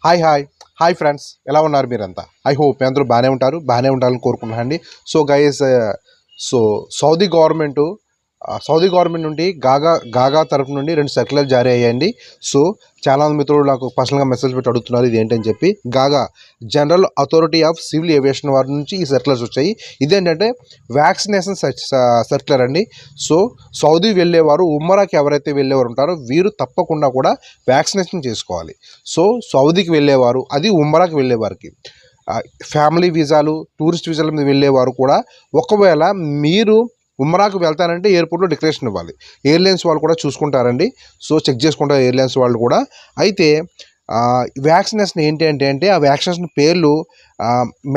Hi hi friends, ఎలా ఉన్నారు మీరంతా? ఐ హోప్ మీ అందరూ బాగానే ఉంటారని కోరుకుంటున్నానండి. సో గైస్, సౌదీ గవర్నమెంట్ నుండి గాగా తరపు నుండి 2 సర్క్యులర్ జారీ అయ్యాయండి. సో చాలామంది మిత్రులు నాకు పర్సనల్గా మెసేజ్ పెట్టి అడుగుతున్నారు ఇది ఏంటని చెప్పి. GACA general authority of civil aviation వారి నుంచి ఈ సర్క్యులర్స్ వచ్చాయి. ఇదేంటంటే వ్యాక్సినేషన్ సర్క్యులర్ అండి. సో సౌదీ వెళ్ళేవారు, ఉమ్మరాకి ఎవరైతే వెళ్ళేవారు ఉంటారో వీరు తప్పకుండా కూడా వ్యాక్సినేషన్ చేసుకోవాలి. సో సౌదీకి వెళ్ళేవారు, అది ఉమ్మరాకి వెళ్ళేవారికి, ఫ్యామిలీ వీసాలు, టూరిస్ట్ వీసాల మీద వెళ్ళేవారు కూడా, ఒకవేళ మీరు ఉమ్మరాకు వెళ్తానంటే ఎయిర్పోర్ట్లో డిక్లరేషన్ ఇవ్వాలి. ఎయిర్లైన్స్ వాళ్ళు కూడా చూసుకుంటారండి. సో చెక్ చేసుకుంటారు ఎయిర్లైన్స్ వాళ్ళు కూడా. అయితే వ్యాక్సినేషన్ ఏంటి అంటే ఆ వ్యాక్సినేషన్ పేర్లు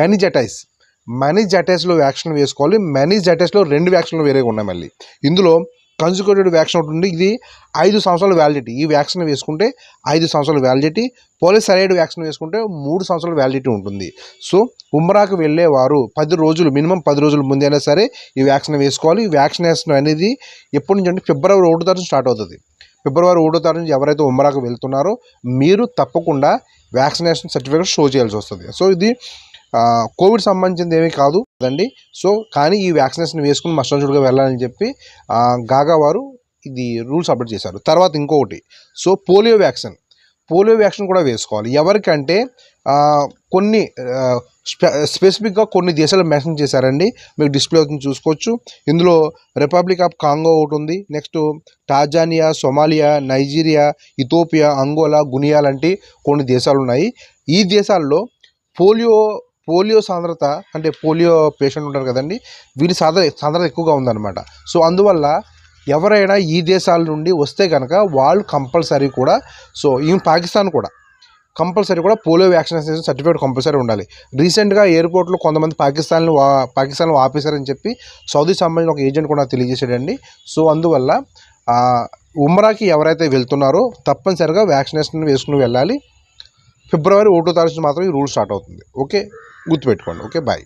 మెనింజైటిస్లో వ్యాక్సిన్ వేసుకోవాలి. మెనింజైటిస్లో 2 వ్యాక్సిన్లు వేరేగా ఉన్నాయి. మళ్ళీ ఇందులో కన్జుగేటెడ్ వ్యాక్సిన్ ఒకటి ఉంది. ఇది 5 సంవత్సరాల వ్యాలిడిటీ. ఈ వ్యాక్సిన్ వేసుకుంటే 5 సంవత్సరాల వ్యాలిడిటీ. పోలిసరైడ్ వ్యాక్సిన్ వేసుకుంటే 3 సంవత్సరాల వ్యాలిడిటీ ఉంటుంది. సో ఉమ్రాకు వెళ్ళేవారు మినిమం 10 రోజుల ముందైనా సరే ఈ వ్యాక్సిన్ వేసుకోవాలి. ఈ వ్యాక్సినేషన్ అనేది ఎప్పటి నుంచి అంటే ఫిబ్రవరి 1 తారీఖు స్టార్ట్ అవుతుంది. ఫిబ్రవరి 1 తారీఖు నుంచి ఎవరైతే ఉమ్రాకు వెళ్తున్నారో మీరు తప్పకుండా వ్యాక్సినేషన్ సర్టిఫికేట్ షో చేయాల్సి వస్తుంది. సో ఇది కోవిడ్ సంబంధించింది ఏమీ కాదు కదండి. సో కానీ ఈ వ్యాక్సినేషన్ వేసుకుని మస్టర్డ్గా వెళ్ళాలని చెప్పి గాగా వారు ఇది రూల్స్ అప్డేట్ చేశారు. తర్వాత ఇంకొకటి, సో పోలియో వ్యాక్సిన్ కూడా వేసుకోవాలి. ఎవరికంటే కొన్ని స్పెసిఫిక్గా కొన్ని దేశాలు మెన్షన్ చేశారండి. మీకు డిస్ప్లే అవుతుంది, చూసుకోవచ్చు. ఇందులో రిపబ్లిక్ ఆఫ్ కాంగో ఒకటి ఉంది. Next Tanzania, Somalia, Nigeria, Ethiopia, Angola, Guinea లాంటి కొన్ని దేశాలు ఉన్నాయి. ఈ దేశాల్లో పోలియో సాంద్రత, అంటే పోలియో పేషెంట్ ఉంటారు కదండి, వీరి సాంద్రత ఎక్కువగా ఉందన్నమాట. సో అందువల్ల ఎవరైనా ఈ దేశాల నుండి వస్తే కనుక వాళ్ళు కంపల్సరీ కూడా, సో ఈవెన్ పాకిస్తాన్ కూడా కంపల్సరీ కూడా పోలియో వ్యాక్సినేషన్ సర్టిఫికేట్ కంపల్సరీ ఉండాలి. రీసెంట్గా ఎయిర్పోర్ట్లో కొంతమంది పాకిస్తాన్లో ఆపేశారని చెప్పి సౌదీ సంబంధించిన ఒక ఏజెంట్ కూడా తెలియజేశాడండి. సో అందువల్ల ఉమ్రాకి ఎవరైతే వెళ్తున్నారో తప్పనిసరిగా వ్యాక్సినేషన్ వేసుకుని వెళ్ళాలి. ఫిబ్రవరి 1 తారీఖు మాత్రం ఈ రూల్ స్టార్ట్ అవుతుంది. ఓకే, గుర్తుపెట్టుకోండి. Okay, bye.